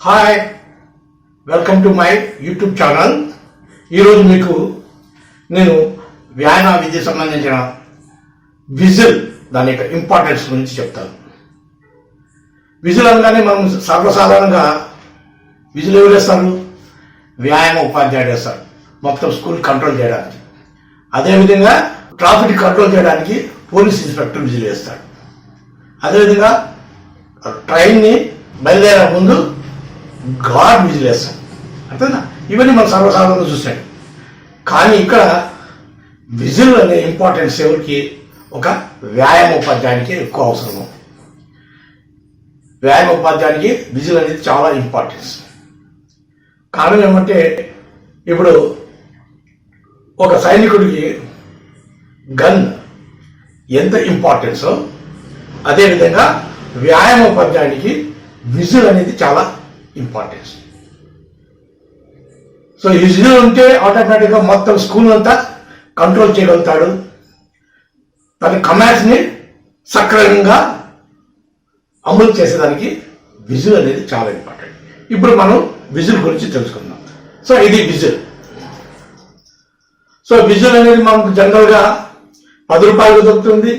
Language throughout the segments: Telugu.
Hi, welcome to my YouTube channel. ఈరోజు మీకు నేను వ్యాయామ విద్యకు సంబంధించిన విజిల్ దాని యొక్క ఇంపార్టెన్స్ గురించి చెప్తాను. విజిల్ అనగానే మనం సర్వసాధారణంగా విజిల్ ఎవరు వేస్తారు? వ్యాయామ ఉపాధ్యాయుడు వేస్తారు, మొత్తం స్కూల్ కంట్రోల్ చేయడానికి. అదేవిధంగా ట్రాఫిక్ కంట్రోల్ చేయడానికి పోలీస్ ఇన్స్పెక్టర్ విజిల్ వేస్తాడు. అదేవిధంగా ట్రైన్ని బయలుదేరే ముందు గార్డ్ విజిల్ వేస్తాడు. అంతేనా? ఇవన్నీ మనం సర్వసాధారణంగా చూస్తాం. కానీ ఇక్కడ విజిల్ అనే ఇంపార్టెన్స్ ఎవరికి? ఒక వ్యాయామ ఉపాధ్యాయునికి ఎక్కువ అవసరము. వ్యాయామ ఉపాధ్యాయునికి విజిల్ అనేది చాలా ఇంపార్టెన్స్. కారణం ఏమంటే, ఇప్పుడు ఒక సైనికుడికి గన్ ఎంత ఇంపార్టెన్సో అదేవిధంగా వ్యాయామ ఉపాధ్యాయునికి విజిల్ అనేది చాలా ఇంపార్టెన్స్. సో ఈ విజిల్ ఉంటే ఆటోమేటిక్గా మొత్తం స్కూల్ అంతా కంట్రోల్ చేయగలుగుతాడు. తన కమాండ్స్ని సక్రమంగా అమలు చేసేదానికి విజిల్ అనేది చాలా ఇంపార్టెంట్. ఇప్పుడు మనం విజిల్ గురించి తెలుసుకుందాం. సో ఇది విజిల్. సో విజిల్ అనేది మనకు జనరల్గా 10 రూపాయలకు దొరుకుతుంది,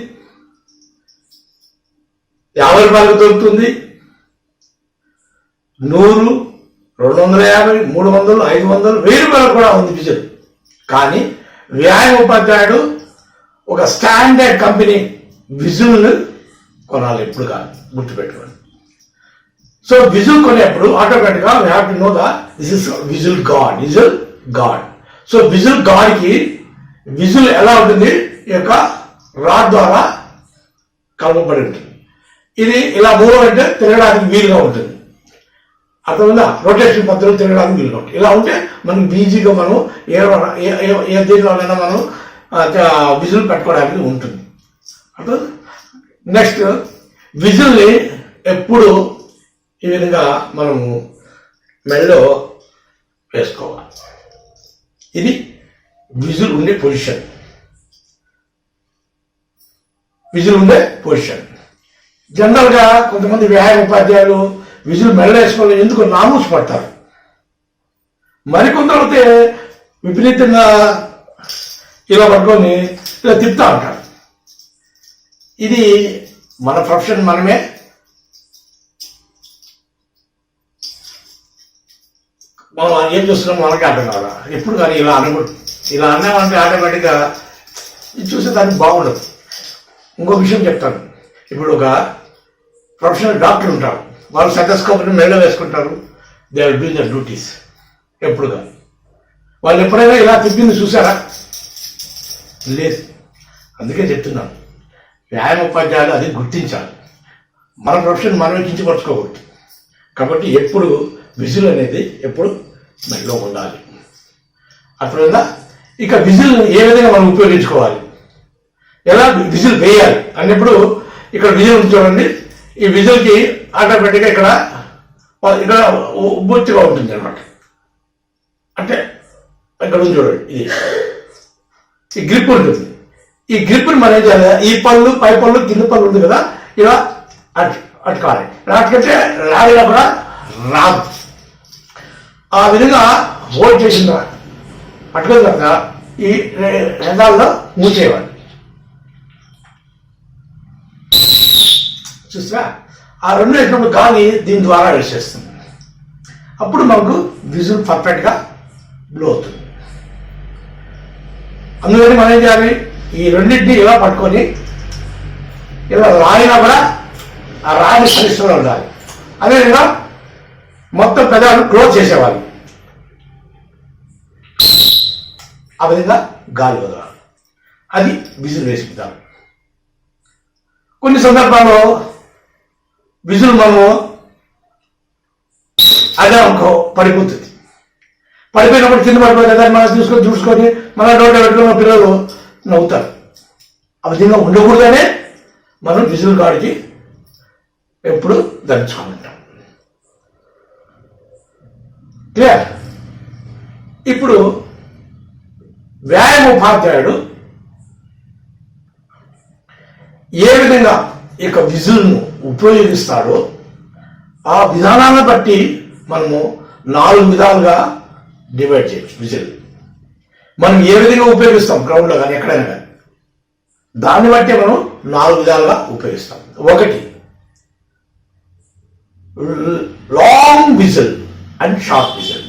50 రూపాయలకు దొరుకుతుంది, 100, 250, 300, 500, 1000 రూపాయలకు కూడా ఉంది విజిల్. కానీ వ్యాయామ ఉపాధ్యాయుడు ఒక స్టాండర్డ్ కంపెనీ విజిల్ కొనాలి, ఎప్పుడు కాదు, గుర్తుపెట్టుకోండి. సో విజిల్ కొనేప్పుడు ఆటోమేటిక్గా we have to know this is whistle guard. Whistle guard. So whistle గాడ్కి విజిల్ ఎలా ఉంటుంది? ఈ యొక్క రాడ్ ద్వారా కలపబడి ఉంటుంది. ఇది ఇలా మూవ్ అంటే తిరగడానికి వీలుగా ఉంటుంది. అర్థమైందా? రొటేషన్ పద్ధతిలో తిరగడానికి వీలుగా ఉంటుంది. ఇలా ఉంటే మనకి ఈజీగా మనం ఏ దీనిలోనైనా మనం విజిల్ పెట్టుకోవడానికి ఉంటుంది. అర్థం. నెక్స్ట్, విజిల్ని ఎప్పుడు ఈ విధంగా మనము మెడలో వేసుకోవాలి. ఇది విజిల్ ఉండే పొజిషన్. విజిల్ ఉండే పొజిషన్. జనరల్గా కొంతమంది వ్యాయామ ఉపాధ్యాయులు విజిల్ మెడలో వేసుకోవాలి ఎందుకు నామూసి పడతారు. మరికొందరు అయితే విపరీతంగా ఇలా పట్టుకొని ఇలా తిప్పుతా ఉంటారు. ఇది మన ప్రొఫెషన్, మనమే మనం ఏం చూస్తున్నాం మనకే అర్థం కావాలా. ఎప్పుడు కానీ ఇలా అనకూడదు. ఇలా అన్నామంటే ఆటోమేటిక్గా ఇది చూసేదానికి బాగుండదు. ఇంకో విషయం చెప్తాను. ఇప్పుడు ఒక ప్రొఫెషనల్ డాక్టర్ ఉంటారు, వాళ్ళు సెటస్కోప్ని మెడలో వేసుకుంటారు. They are doing the duties. ఎప్పుడుగా వాళ్ళు ఎప్పుడైనా ఇలా తిప్పింది చూసారా? లేదు. అందుకే చెప్తున్నాను, వ్యాయామ ఉపాధ్యాయులు అది గుర్తించాలి. మన ప్రొఫెషన్ మనమే కించపరచుకోకూడదు. కాబట్టి ఎప్పుడు విజిల్ అనేది ఎప్పుడు మెడలో ఉండాలి. అర్థమైందా? ఇక విజిల్ ఏ విధంగా మనం ఉపయోగించుకోవాలి, ఎలా విజిల్ వేయాలి అన్నప్పుడు ఇక్కడ విజిల్ ఉంది చూడండి. ఈ విజిల్కి ఆటోమేటిక్గా ఇక్కడ ఉబ్బొచ్చిగా ఉంటుంది అనమాట. అంటే ఇక్కడ ఉంది చూడండి, ఇది ఈ గ్రిప్ ఉంటుంది. ఈ గ్రిప్ని మనం ఏం చేయాలి? ఈ పళ్ళు, పై పళ్ళు, కింద పళ్ళు ఉంది కదా, ఇలా అట్టుకోవాలి. అటుకంటే రాయిలా కూడా రాదు. ఆ విధంగా హోల్డ్ చేసిన తర్వాత అట్టుకున్న తర్వాత ఈ రెండాల్లో మూసేయాలి. చూసా? ఆ రెండు వేసినప్పుడు గాలి దీని ద్వారా వేసేస్తుంది. అప్పుడు మనకు విజిల్ పర్ఫెక్ట్గా బ్లో అవుతుంది. అందుకని మనం ఏం చేయాలి? ఈ రెండింటిని ఇలా పట్టుకొని ఇలా రాయినా కూడా ఆ రాయిని పరిశ్రమలో ఉండాలి. అదేవిధంగా మొత్తం పెదాలు క్లోజ్ చేసేవాళ్ళు. ఆ విధంగా గాలి వదలాలి. అది విజిల్ వేసుకుంటారు. కొన్ని సందర్భాల్లో విజిల్ మనము అదే అనుకో పడిపోతుంది. పడిపోయినప్పుడు కింద పడిపోతుంది కదా, మనం చూసుకొని మన నోట పెట్టుకున్న పిల్లలు నవ్వుతారు. ఆ విధంగా ఉండకూడదనే మనం విజిల్ గాడికి ఎప్పుడు ధరించుకుంటాం. క్లియర్? ఇప్పుడు వ్యాయామ ఉపాధ్యాయుడు ఏ విధంగా ఈ యొక్క విజిల్ను ఉపయోగిస్తాడో ఆ విధానాన్ని బట్టి మనము 4 విధాలుగా డివైడ్ చేయొచ్చు విజిల్. మనం ఏ విధంగా ఉపయోగిస్తాం గ్రౌండ్లో కానీ ఎక్కడైనా కానీ దాన్ని బట్టి మనం 4 విధాలుగా ఉపయోగిస్తాం. ఒకటి long whistle and short whistle.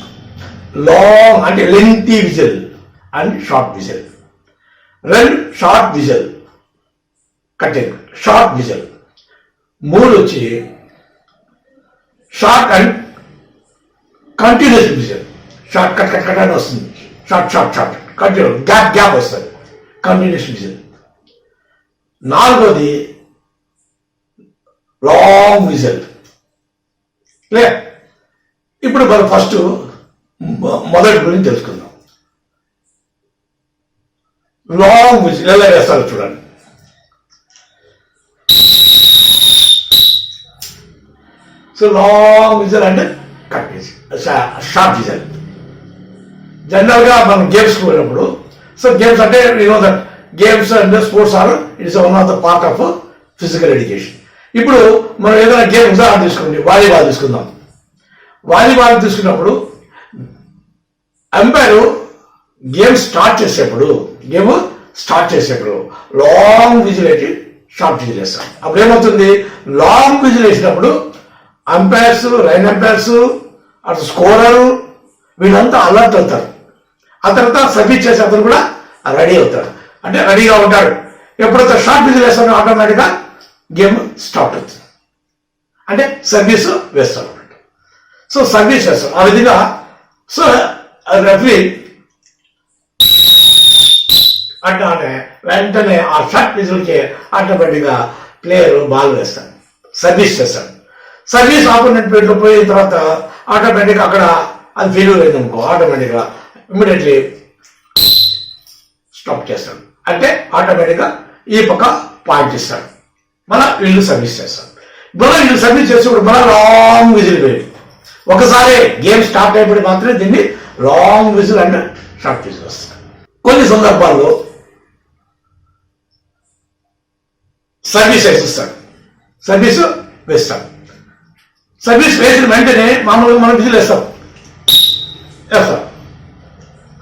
Long అంటే lengthy whistle and short whistle. రెండు short whistle cutting short whistle. 3 వచ్చి short and continuous whistle. Short cut cut cut అని వస్తుంది. Short short short continue gap gap వస్తుంది కంటిన్యూస్ విజిల్. 4వది లాంగ్ విజిల్. క్లియర్. ఇప్పుడు మనం ఫస్ట్ మొదటి గురించి తెలుసుకుందాం. లాంగ్ విజిల్ ఎలా వేస్తారో చూడండి. సో లాంగ్ విజిల్ అంటే కట్ విజిల్, షార్ట్ విజిల్. జనరల్గా మనం గేమ్స్కి పోయినప్పుడు, సో గేమ్స్ అంటే that games and sports are it's one of the part of physical education. ఇప్పుడు మనం ఏదైనా గేమ్ ఉదాహరణ తీసుకోండి, వాలీబాల్ తీసుకుందాం. వాలీబాల్ తీసుకున్నప్పుడు అంపైర్ గేమ్ స్టార్ట్ చేసేప్పుడు లాంగ్ విజిల్ వేసి షార్ట్ విజిల్ వేస్తాం. అప్పుడు ఏమవుతుంది, లాంగ్ విజిల్ వేసినప్పుడు అంపైర్స్, లైన్ అంపైర్స్, అటు స్కోరర్ వీళ్ళంతా అలర్ట్ అవుతారు. ఆ తర్వాత సర్వీస్ చేసే అతను కూడా రెడీ అవుతాడు, అంటే రెడీగా ఉంటాడు. ఎప్పుడైతే షార్ట్ విజిల్ వేస్తాడో ఆటోమేటిక్గా గేమ్ స్టార్ట్ అవుతుంది, అంటే సర్వీస్ వేస్తాడు అన్నమాట. సో సర్వీస్ వేస్తాడు ఆ విధంగా. సో రెఫరీ అంటే వెంటనే ఆ షార్ట్ విజిల్కి ఆటోమేటిక్గా ప్లేయర్ బాల్ వేస్తాడు, సర్వీస్ చేస్తాడు. సర్వీస్ ఆపోనెంట్ ప్లేట్లో పోయిన తర్వాత ఆటోమేటిక్గా అక్కడ అది ఫెయిల్యూర్ అయింది అనుకో, ఆటోమేటిక్గా ఇమ్మీడియట్లీ స్టాప్ చేస్తాడు. అంటే ఆటోమేటిక్గా ఈ పక్క పాయింట్ ఇస్తాడు, మళ్ళీ వీళ్ళు సర్వీస్ చేస్తాడు. మళ్ళీ వీళ్ళు సర్వీస్ చేసేప్పుడు మళ్ళీ లాంగ్ విజిల్ వేయండి. ఒకసారి గేమ్ స్టార్ట్ అయిపోయి మాత్రమే దీన్ని లాంగ్ విజిల్ అంటే షార్ట్ విజిల్ వస్తుంది. కొన్ని సందర్భాల్లో సర్వీస్ వేసిస్తాడు, సర్వీస్ వేస్తాడు. సర్వీస్ వేసిన వెంటనే మామూలుగా మనం విజిల్ వేస్తాం.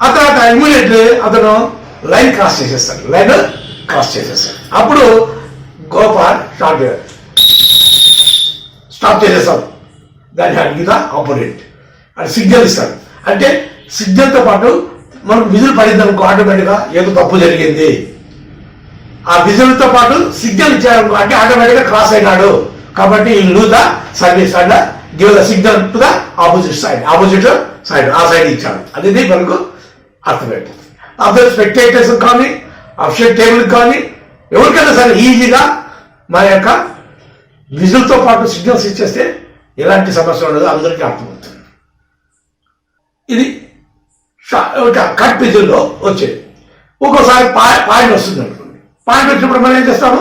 ఆ తర్వాత ఇమీడియట్లీ అతను లైన్ క్రాస్ చేసేస్తాడు. అప్పుడు గోపాల్ స్టాప్ చేసేస్తాం. దాని అడిగిన ఆపోనెంట్ అది సిగ్నల్ ఇస్తాడు. అంటే సిగ్నల్తో పాటు మనకు విజిల్ పడింది అనుకో, ఆటోమేటిక్గా ఏదో తప్పు జరిగింది. ఆ విజిల్తో పాటు సిగ్నల్ ఇచ్చారనుకో, అంటే ఆటోమేటిక్గా క్రాస్ అయినాడు కాబట్టి ఈ lose the service and give the signal to the opposite side ఆ సైడ్ ఇచ్చాడు. అది మనకు అర్థమైపోతుంది. అదర్ స్పెక్టేటర్స్ కానీ అఫ్షియల్ టేబుల్ కానీ ఎవరికైనా సరే ఈజీగా మన యొక్క విజిల్తో పాటు సిగ్నల్స్ ఇచ్చేస్తే ఎలాంటి సమస్య ఉండదు, అందరికీ అర్థమవుతుంది. ఇది కట్ విజిల్లో వచ్చేది. ఒక్కోసారి పాయింట్ వస్తుంది అనుకోండి. పాయింట్ వచ్చినప్పుడు మనం ఏం చేస్తాము,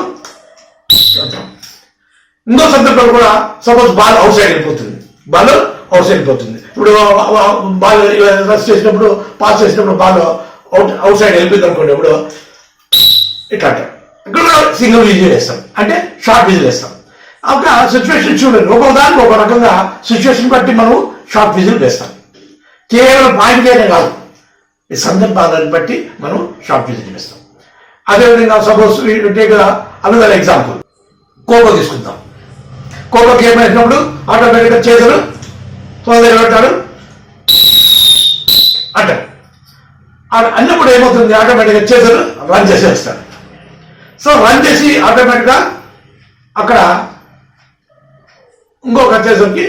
ఇంకో సందర్భంలో కూడా సపోజ్ బాల్ అవుట్ సైడ్ వెళ్ళిపోతుంది. ఇప్పుడు బాల్ రష్ చేసినప్పుడు, పాస్ చేసినప్పుడు బాల్ అవుట్ సైడ్ వెళ్ళిపోయింది అనుకోండి. ఇప్పుడు ఇట్లా ఇక్కడ సింగిల్ విజిల్ వేస్తాం, అంటే షార్ట్ విజిల్ వేస్తాం. ఒక సిచ్యువేషన్ చూడండి, ఒక్కొక్కదానికి ఒక రకంగా సిచ్యువేషన్ బట్టి మనం షార్ట్ విజిల్ వేస్తాం. కేవలం పాయింట్ వేరే కాదు, ఈ సందర్భాలను బట్టి మనం షార్ట్ విజిల్ వేస్తాం. అదేవిధంగా suppose take another example, kho kho తీసుకుందాం. ఖోఖో గేమ్ వేసినప్పుడు ఆటోమేటిక్గా చేతులు పెట్టాడు అంటారు. అన్నప్పుడు ఏమవుతుంది, ఆటోమేటిక్గా చేతులు రన్ చేసేస్తాడు. సో రన్ చేసి ఆటోమేటిక్గా అక్కడ ఇంకొక చేతులకి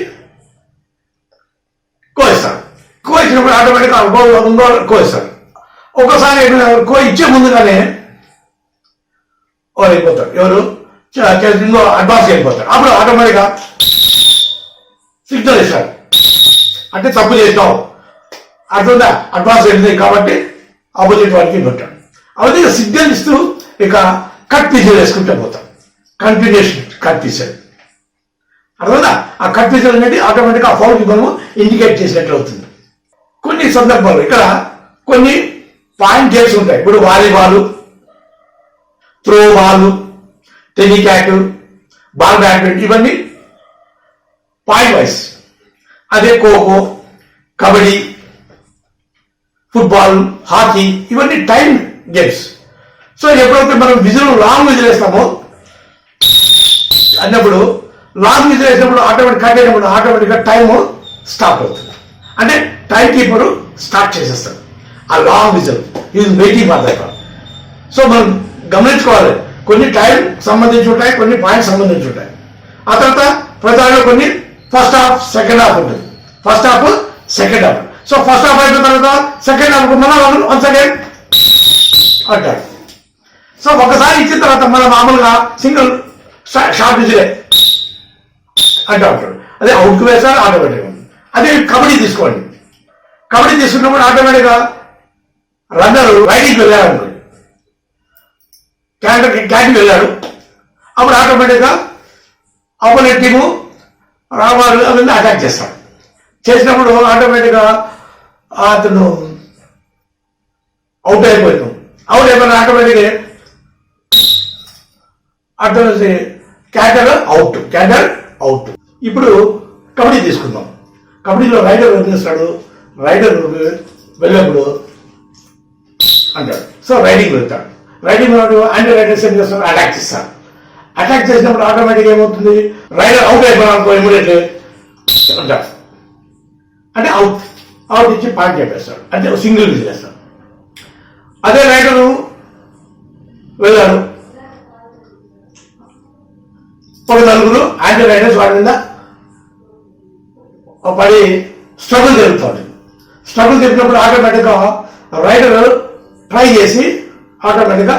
కోయిస్తాడు. కోయించినప్పుడు ఆటోమేటిక్గా ఇంకో కోయిస్తాడు. ఒక్కసారి కో ఇచ్చే ముందుగానే వెళ్ళిపోతాడు, ఎవరు ఇంకో అడ్వాన్స్ వెళ్ళిపోతాడు. అప్పుడు ఆటోమేటిక్గా సిగ్నల్ ఇస్తాడు, అంటే తప్పు చేసినావు అట్లా అడ్వాన్స్ వెళ్ళింది కాబట్టి ఆపోజిట్ వాడికి పెట్టాడు. అవన్నీ సిగ్నల్ ఇస్తూ ఇక కట్ విజిల్ వేసుకుంటే పోతాం. కంటిన్యూషన్ కట్ విజిల్ అర్థందా. ఆ కట్ విజిల్ అనేది ఆటోమేటిక్గా ఆ ఫౌల్కి మనము ఇండికేట్ చేసినట్లు అవుతుంది. కొన్ని సందర్భాలు ఇక్కడ కొన్ని పాయింట్ గేమ్స్ ఉంటాయి. ఇప్పుడు volleyball, throw ball, tennikoit, ball badminton, ఇవన్నీ పాయింట్ వైజ్. అదే ఖోఖో, కబడ్డీ, ఫుట్బాల్, హాకీ ఇవన్నీ టైం గేమ్స్. సో ఎప్పుడైతే మనం లాంగ్ విజిల్ వేస్తామో అన్నప్పుడు లాంగ్ విజిల్ వేసినప్పుడు ఆటోమేటిక్ కట్ అయినప్పుడు ఆటోమేటిక్గా టైం స్టాప్ అవుతుంది. అంటే టైం కీపర్ స్టార్ట్ చేసేస్తాడు ఆ long whistle. Is waiting for that. So మనం గమనించుకోవాలి, కొన్ని టైం సంబంధించి ఉంటాయి, కొన్ని పాయింట్స్ సంబంధించి ఉంటాయి. ఆ తర్వాత ప్రధానంగా కొన్ని ఫస్ట్ హాఫ్ సెకండ్ హాఫ్ ఉంటుంది. First half second half. So first half అయిపోయిన తర్వాత సెకండ్ హాఫ్ మన వన్స్ అగైన్ అంటాడు. సో ఒకసారి ఇచ్చిన తర్వాత మన మామూలుగా సింగిల్ షార్ట్ విజిలే అంటూ ఉంటాడు. అదే అవుట్కి వేస్తాడు ఆటోమేటిక్గా. అదే కబడ్డీ తీసుకోండి. కబడ్డీ తీసుకున్నప్పుడు ఆటోమేటిక్గా రన్నర్ రైడింగ్కి వెళ్ళాడు అనుకోండి, క్యాంటీకి వెళ్ళాడు, అప్పుడు ఆటోమేటిక్గా ఆపోనెంట్ టీము రావాలి అవన్నీ అటాక్ చేస్తాడు. చేసినప్పుడు ఆటోమేటిక్గా అతను అవుట్ అయిపోయాడు. అవుట్ అయిపోయిన ఆటోమేటిక్గా అర్థం క్యాటర్ అవుట్. ఇప్పుడు కబడ్డీ తీసుకుందాం. కబడ్డీలో రైడర్ ఏం చేస్తాడు, రైడర్ వెళ్ళినప్పుడు అంటాడు. సో రైడింగ్ వెళ్తాడు. రైడింగ్ యాంటీ రైడర్స్ ఏం చేస్తారు, అటాక్ చేస్తారు. అటాక్ చేసినప్పుడు ఆటోమేటిక్ ఏమవుతుంది, రైడర్ అవుట్ అయిపోయినా అనుకో ఇమీడియట్లీ అంటాడు. అంటే అవుట్ ఇచ్చి పాయింట్ చెప్పేస్తాడు, అంటే సింగిల్ విజిల్ వేస్తాడు. అదే రైడరు వెళ్ళాడు, ఒక నలుగురు యాంటీ రైడర్స్ వాడి మీద పడి స్ట్రగుల్ జరుగుతుంది. స్ట్రగుల్ జరిగినప్పుడు ఆటోమేటిక్గా రైడర్ ట్రై చేసి ఆటోమేటిక్గా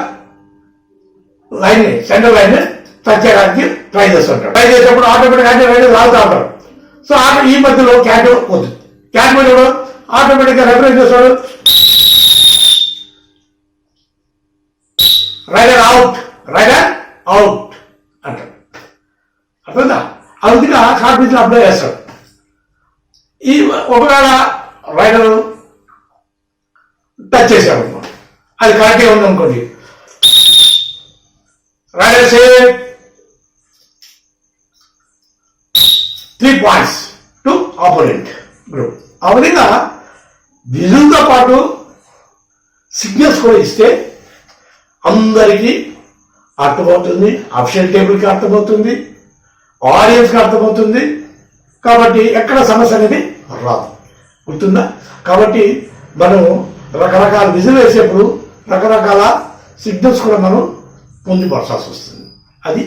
సెంటర్ లైన్ టచ్ చేయడానికి ట్రై చేస్తుంటాడు. ట్రై చేసినప్పుడు ఆటోమేటిక్ యాంటీ రైడర్ లాగుతూ ఉంటాడు. సో ఈ మధ్యలో క్యాట్ పోతుంది. క్యాట్ పోయినప్పుడు ఆటోమేటిక్గా రెఫరెన్స్ చేస్తాడు, రైడర్ అవుట్ అంటాడు. అర్థందా? అందుకే షార్ట్ పిచ్ అప్లై చేస్తాడు. ఈ ఒకవేళ రైడర్ టచ్ చేశాడు, అది కరెక్ట్గా ఉంది అనుకోండి, raider save 3 points to opponent group. ఆ విధంగా విజుల్తో పాటు సిగ్నల్స్ కూడా ఇస్తే అందరికీ అర్థమవుతుంది, అఫిషియల్ టేబుల్కి అర్థమవుతుంది, ఆడియన్స్కి అర్థమవుతుంది. కాబట్టి ఎక్కడ సమస్య అనేది రాదు. గుర్తుందా? కాబట్టి మనం రకరకాల విజులు వేసేప్పుడు రకరకాల సిగ్నల్స్ కూడా మనం పొందుపరచాల్సి వస్తుంది. అది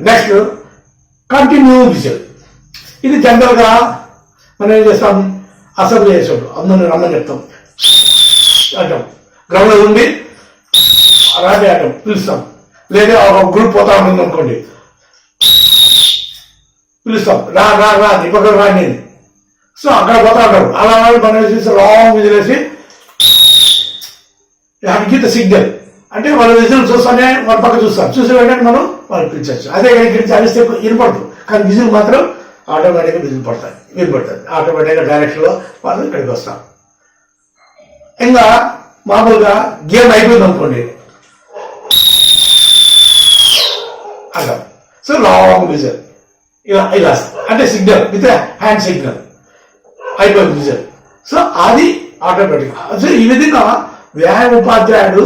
నెక్స్ట్ కంటిన్యూ విజువల్. ఇది జనరల్గా మనం ఏం చేస్తాం, అసెంబ్లీ చేసేప్పుడు అందరిని రమ్మని చెప్తాం, అంటాం, గ్రౌండ్లో ఉండి అలాగే అంటాం, పిలుస్తాం. లేదా ఒక గ్రూప్ పోతా ఉంటుంది అనుకోండి, పిలుస్తాం, రా రా రా నీ పక్కన రా నేను. సో అక్కడ పోతా ఉంటారు. అలా మనం వేసేసి లాంగ్ విజిల్ వేసి గిట్ సిగ్నల్ అంటే వాళ్ళ విజిల్ చూస్తానే వాళ్ళ పక్క చూస్తాం, చూసి వెంటనే మనం వాళ్ళు పిలిచచ్చు. అదే ఇక్కడికి అరిస్తే వినపడదు, కానీ విజిల్ మాత్రం ఆటోమేటిక్గా వినపడుతుంది. ఆటోమేటిక్గా డైరెక్షన్లో వాళ్ళు ఇక్కడికి వస్తాం. ఇంకా మామూలుగా గేమ్ అయిపోయింది అనుకోండి అంటాం. సో లాంగ్ విజిల్ ఇలా అంటే సిగ్నల్ విత్ హ్యాండ్ సిగ్నల్ అయిపోయింది విజిల్. సో అది ఆటోమేటిక్. సో ఈ విధంగా వ్యాయామ ఉపాధ్యాయుడు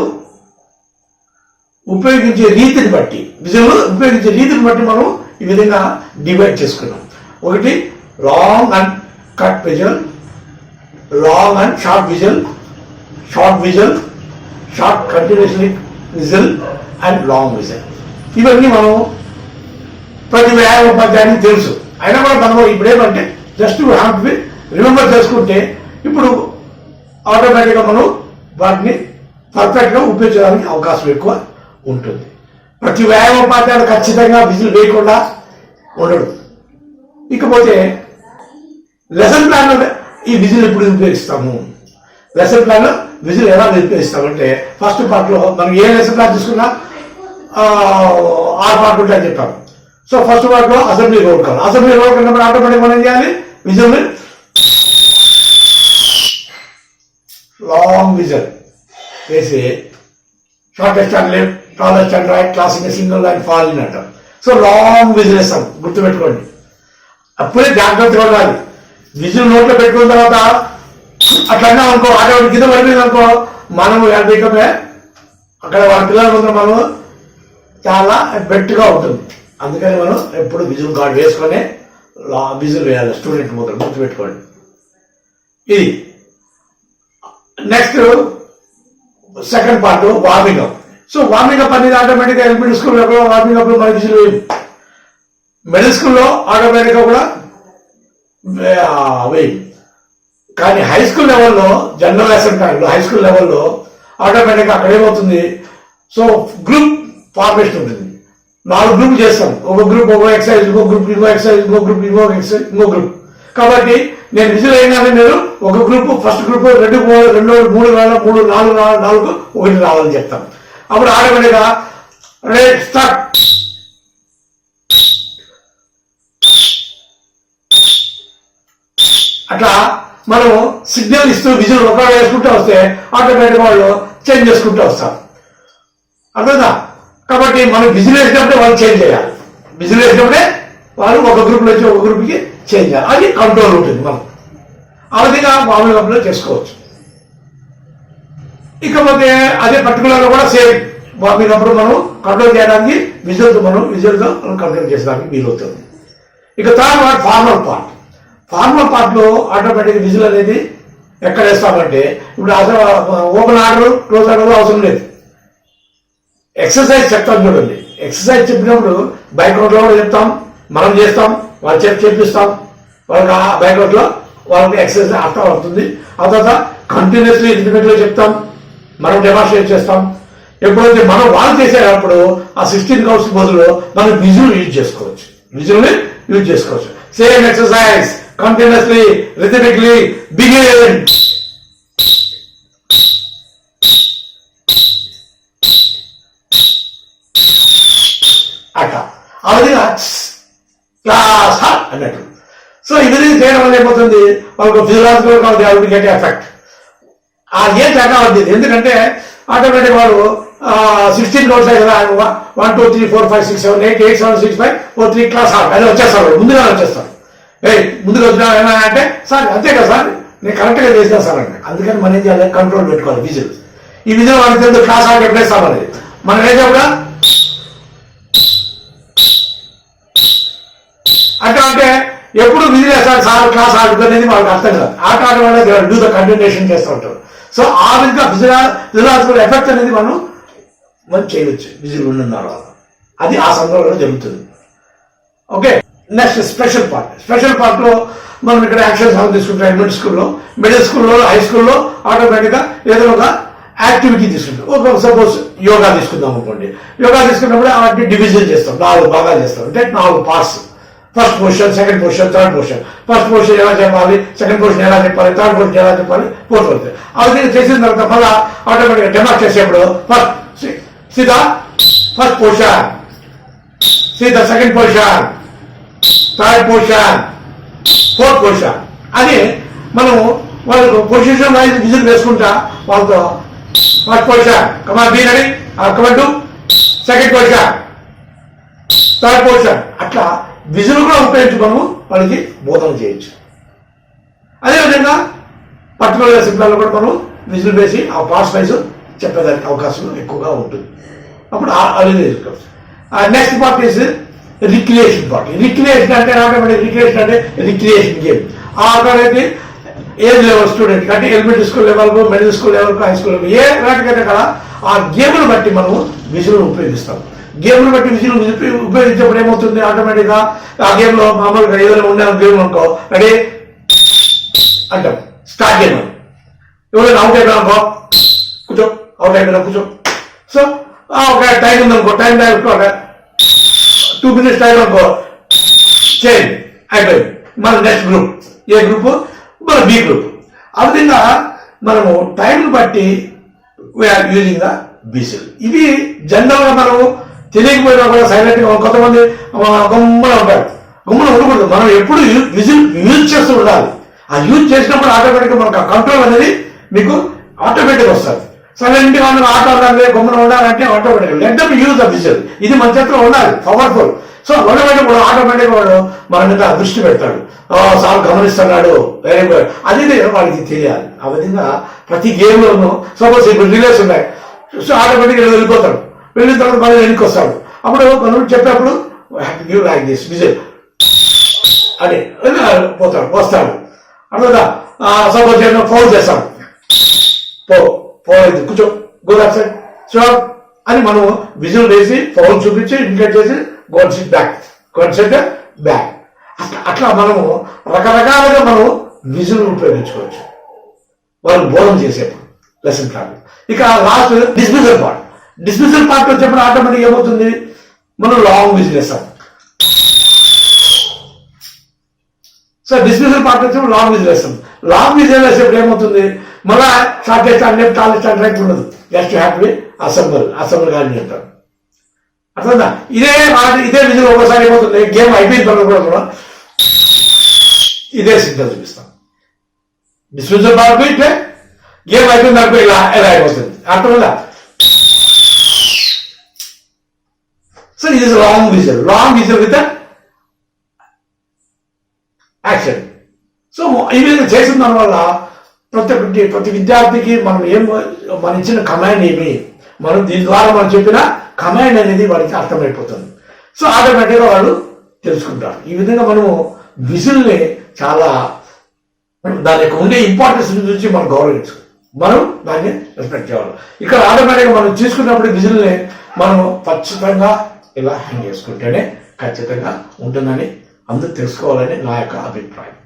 ఉపయోగించే రీతిని బట్టి, విజువల్ ఉపయోగించే రీతిని బట్టి మనం ఈ విధంగా డివైడ్ చేసుకున్నాం. ఒకటి long and cut visual, long and short visual, short continuously visual and long visual. ఇవన్నీ మనం ప్రతి వ్యాయామ ఉపాధ్యాయునికి తెలుసు. అయినా కూడా మనం ఇప్పుడు ఏమంటే జస్ట్ హ్యావ్ టు రిమెంబర్ చేసుకుంటే ఇప్పుడు ఆటోమేటిక్గా మనం వాటిని పర్ఫెక్ట్గా ఉపయోగించడానికి అవకాశం ఎక్కువ ఉంటుంది. ప్రతి వ్యాయామ ఉపాధ్యాయుడు ఖచ్చితంగా విజిల్ వేయకుండా ఉండడు. ఇకపోతే లెసన్ ప్లాన్లో ఈ విజిల్ ఎప్పుడు ఉపయోగిస్తాము, లెసన్ ప్లాన్లో విజిల్ ఎలా ఉపయోగిస్తామంటే ఫస్ట్ పార్ట్లో మనం ఏ లెసన్ ప్లాన్ తీసుకున్నా 6 పార్ట్ ఉంటాయని చెప్పాము. సో ఫస్ట్ పార్ట్లో అసెంబ్లీ రోడ్ కావాలి. అసెంబ్లీ రోడ్ కన్నప్పుడు ఆటోమేటిక్ మనం ఏం చేయాలి, విజిల్ లాంగ్ విజిల్ వేసి shortest and left, tallest and right, closing single line fall in అంటాం. సో లాంగ్ విజిల్ వేస్తాం, గుర్తుపెట్టుకోండి. అప్పుడే జాగ్రత్తగా ఉండాలి. విజిల్ నోట్లో పెట్టుకున్న తర్వాత అట్లా అన్నా అనుకో, ఆటోమేటిక్ కింద పడిపోయింది అనుకో, మనము బీకమే అక్కడ వాళ్ళ పిల్లల ముందు మనం చాలా బెట్గా ఉంటుంది. అందుకని మనం ఎప్పుడు విజిల్ గార్డ్ వేసుకొని విజిల్ వేయాలి స్టూడెంట్ ముందు, గుర్తుపెట్టుకోండి. ఇది next second part warming up. So warming up అనేది ఆటోమేటిక్గా ఎలిమెంటరీ స్కూల్ వార్మింగ్ అప్ మన విజిల్ వేయం. మిడిల్ స్కూల్లో ఆటోమేటిక్గా కూడా వేయం. కానీ హై స్కూల్ లెవెల్లో జనరల్ లెసన్ టైంలో హై స్కూల్ లెవెల్లో ఆటోమేటిక్గా అక్కడ ఏమవుతుంది, సో గ్రూప్ ఫార్మేషన్ ఉంటుంది. 4 గ్రూప్ చేస్తాం. ఒక గ్రూప్ ఒక ఎక్సర్సైజ్, ఇంకో గ్రూప్ ఇంకో ఎక్సర్సైజ్, ఇంకో గ్రూప్ ఇంకో ఎక్సర్సైజ్, ఇంకో గ్రూప్. కాబట్టి నేను విజిల్ అయినానే నేను ఒక గ్రూప్ ఫస్ట్ గ్రూప్ 2 3 3 4 1 రావాలని చెప్తాను. అప్పుడు ఆటోమేటిక్గా స్టార్ట్ అట్లా మనం సిగ్నల్ ఇస్తూ విజిల్ ఒకవేళ వేసుకుంటూ వస్తే ఆటోమేటిక్ వాళ్ళు చేంజ్ చేసుకుంటూ వస్తాం. అర్థందా? కాబట్టి మనం విజిల్ వేసినప్పుడే వాళ్ళు చేంజ్ చేయాలి. విజిల్ వేసినప్పుడే వాళ్ళు ఒక గ్రూప్ నుంచి ఒక గ్రూప్కి చేంజ్ చేయాలి. అది కంట్రోల్ ఉంటుంది. మనం ఆ విధంగా వార్మింగ్ అప్లో చేసుకోవచ్చు. ఇకపోతే అదే పర్టికులర్గా కూడా సేమ్ వార్మింగ్ అప్పుడు మనం కంట్రోల్ చేయడానికి విజిల్తో మనం కంట్రోల్ చేసడానికి వీలవుతుంది. ఇక third part formal part. Formal పార్ట్లో ఆటోమేటిక్ విజిల్ అనేది ఎక్కడ వేస్తామంటే, ఇప్పుడు అసలు ఓపెన్ ఆర్డర్ క్లోజ్ ఆర్డర్ అవసరం లేదు. ఎక్సర్సైజ్ చెప్తాం చూడండి. ఎక్సర్సైజ్ చెప్పినప్పుడు బైక్అవుట్లో కూడా చెప్తాం, మనం చేస్తాం, వాళ్ళు చేపిస్తాం. వాళ్ళకి ఆ బైక్అవుట్లో వాళ్ళకి ఎక్సర్సైజ్ అర్థం అవుతుంది. ఆ తర్వాత కంటిన్యూస్లీ రిపీట్లో చెప్తాం, మనం డెమాన్స్ట్రేట్ చేస్తాం. ఎప్పుడైతే మనం వాళ్ళు చేసేటప్పుడు ఆ 16 కౌంట్స్ బదులు మనం విజువల్ యూజ్ చేసుకోవచ్చు. విజువల్ని యూజ్ చేసుకోవచ్చు. Same exercise continuously rhythmically begin. అట్లా ఆ విధంగా క్లాస్ అన్నట్టు. సో ఈ విధంగా చేయడం వల్ల ఏమవుతుంది, వాళ్ళకు ఫిజియలాజికల్ గెట్ ఎఫెక్ట్. ఆ ఏం చక్కవద్దు. ఎందుకంటే ఆటోమేటిక్ వాళ్ళు 16 కౌంట్స్ కదా, 1 2 3 4 5 6 7 8 8 7 6 5 4 3 క్లాస్ అది వచ్చేస్తారు. ముందుగా వచ్చేస్తారు. ముందుకు వచ్చినా ఏమైనా అంటే సార్ అంతే కదా సార్, నేను కరెక్ట్గా చేసినా సార్ అంటే. అందుకని మనం ఏం చేయాలి, కంట్రోల్ పెట్టుకోవాలి. విజిల్ ఈ విజిల్ వాళ్ళకి తెలుసు క్లాస్ ఆడి ఎప్పుడేస్తామనేది. మనం ఏదో కూడా అంటే ఎప్పుడు విజిల్ వేస్తారు సార్ క్లాస్ ఆడుకునేది వాళ్ళకి అర్థం కాదు. ఆట ఆడడం వల్ల డూ ద కంటిన్యూషన్ చేస్తూ ఉంటారు. సో ఆ విధంగా ఫిజియలాజికల్ ఎఫెక్ట్ అనేది మనం చేయవచ్చు విజిల్ ఉన్న. అది ఆ సందర్భంలో జరుగుతుంది. Okay, next special part. Special పార్ట్లో మనం ఇక్కడ యాక్షన్ సాంగ్ తీసుకుంటాం. ఎలిమెంటరీ స్కూల్లో, మిడిల్ స్కూల్లో, హై స్కూల్లో ఆటోమేటిక్గా ఏదో ఒక యాక్టివిటీ తీసుకుంటాం. ఒక సపోజ్ యోగా తీసుకుందాం అనుకోండి. యోగా తీసుకున్నప్పుడు వాటిని డివిజన్ చేస్తాం, 4 భాగాలు చేస్తాం. అంటే 4 parts. First position, second position, third position. First position ఎలా చెప్పాలి, సెకండ్ పొజిషన్ ఎలా చెప్పాలి, థర్డ్ పొజిషన్ ఎలా చెప్పాలి, ఫోర్త్ పొజిషన్. ఆ విధంగా చేసిన తర్వాత మళ్ళీ ఆటోమేటిక్గా డెమాక్ చేసేప్పుడు ఫస్ట్ సీదా ఫస్ట్ పొజిషన్, సీదా second position, third position, fourth position అని మనము వాళ్ళకు పొజిషన్ వైజ్ విజిల్ వేసుకుంటా వాళ్ళతో first position command be ready, command 2 second position, third position. అట్లా విజువల్ కూడా ఉపయోగించి మనము వాళ్ళకి బోధన చేయొచ్చు. అదేవిధంగా పర్టికులర్ సింపుల్లో కూడా మనం విజువల్ వేసి ఆ పార్ట్స్ వైజ్ చెప్పేదానికి అవకాశం ఎక్కువగా ఉంటుంది. అప్పుడు అది తీసుకోవచ్చు. Next part is recreation part. Recreation అంటే ఆటోమేటిక్ రిక్రియేషన్ అంటే రిక్రియేషన్ గేమ్. ఆ ఆటోమేటిక్ ఏజ్ లెవెల్ స్టూడెంట్ అంటే ఎలిమెంటరీ స్కూల్ లెవెల్కు, మిడిల్ స్కూల్ లెవెల్కు, హై స్కూల్ లెవెల్ ఏ వాటికైతే కదా ఆ గేమ్ను బట్టి మనము విజువల్ ఉపయోగిస్తాం. గేమ్ను బట్టి విజువల్ ఉపయోగించేప్పుడు ఏమవుతుంది, ఆటోమేటిక్గా ఆ గేమ్లో మామూలుగా ఏదైనా ఉండే గేమ్ అనుకో రెడీ అంటాం, స్టార్ట్ గేమ్. ఎవరైనా అవుట్ అయిపోయినా అనుకో కూర్చో, అవుట్ అయిపోయినా కూర్చో. సో ఒక టైం ఉందనుకో, టైం 2 minutes టైం అనుకో, చేయండి అయిపోయింది. మన నెక్స్ట్ గ్రూప్ ఏ గ్రూప్, మన బి గ్రూప్. ఆ విధంగా మనము టైంను బట్టి వీఆర్ యూజింగ్ ద విజిల్. ఇవి జనరల్గా మనము తెలియకపోయినా కూడా సైలెంట్గా కొంతమంది గుమ్మన ఉంటారు. గుమ్మన ఉండకూడదు. మనం ఎప్పుడు విజిల్ యూజ్ చేస్తూ ఉండాలి. ఆ యూజ్ చేసినప్పుడు ఆటోమేటిక్గా మనకు ఆ కంట్రోల్ అనేది మీకు ఆటోమేటిక్గా వస్తుంది. సైలెంట్గా మనం ఆట ఆడాలి, గుమ్మన ఉండాలంటే ఆటోమేటిక్గా let them use the whistle. ఇది మన చేతిలో ఉండాలి, పవర్ఫుల్. సో మొదలైనప్పుడు ఆటోమేటిక్ వాడు మన మీద దృష్టి పెడతాడు, సార్ గమనిస్తున్నాడు, వెరీ గుడ్, అది వాడికి తెలియాలి. ఆ విధంగా ప్రతి గేమ్లోనూ సపోజ్ ఇప్పుడు రిలేస్ ఉన్నాయి, సో ఆటోమేటిక్గా వెళ్ళిపోతాడు, వెళ్ళిన తర్వాత మళ్ళీ వెనక్కి వస్తాడు. అప్పుడు మనం చెప్పేప్పుడు గివ్ లైక్ దిస్ విజిల్ అని పోతాడు, వస్తాడు. అర్థదా? సపోజ్ నేను ఫౌల్ చేస్తాడు, పోయింది కూర్చో, గో దట్ సైడ్ షూర్ అని మనం విజిల్ వేసి ఫౌల్ చూపించి ఇండికేట్ చేసి goal SIT back, goal SIT back. అట్లా మనము రకరకాలుగా మనం విజిల్ ఉపయోగించుకోవచ్చు వాళ్ళు బోధన చేసేప్పుడు లెసన్ ప్లాన్. ఇక last dismissal part. Dismissal part వచ్చేప్పుడు ఆటోమేటిక్ ఏమవుతుంది, మనం లాంగ్ విజిల్ వేస్తాం. సో డిస్మిసల్ పార్ట్ వచ్చేప్పుడు లాంగ్ విజిల్ వేస్తాం. లాంగ్ విజిల్ వేసేప్పుడు ఏమవుతుంది, మళ్ళా short stand left tall stand right ఉండదు, జస్ట్ హ్యాపీ అసెంబుల్ కానీ చెప్తారు. అర్థందా? ఇదే విజిల్ ఒకసారి ఏమవుతుంది, గేమ్ అయిపోయిన తర్వాత కూడా ఇదే సిగ్నల్ చూపిస్తాం. డిస్మిసల్ పార్ట్ ఇట్లే, గేమ్ అయిపోయిన దానిపై ఇలా అయిపోతుంది. అర్థందా? సో ఇది long whistle with action. So ఈ విధంగా చేసిన దానివల్ల ప్రతి విద్యార్థికి మనం మన ఇచ్చిన కమాండ్ ఏమి, మనం దీని ద్వారా మనం చెప్పిన కమాండ్ అనేది వాడికి అర్థమైపోతుంది. సో ఆటోమేటిక్గా వాళ్ళు తెలుసుకుంటారు. ఈ విధంగా మనము విజిల్ని చాలా దాని యొక్క ఉండే ఇంపార్టెన్స్ గురించి మనం గౌరవించుకోవాలి, మనం దాన్ని రెస్పెక్ట్ చేయాలి. ఇక్కడ ఆటోమేటిక్గా మనం తీసుకున్నప్పుడు విజిల్ని మనం ఖచ్చితంగా ఇలా హ్యాంగ్ చేసుకుంటేనే ఖచ్చితంగా ఉంటుందని అందరూ తెలుసుకోవాలని నా యొక్క అభిప్రాయం.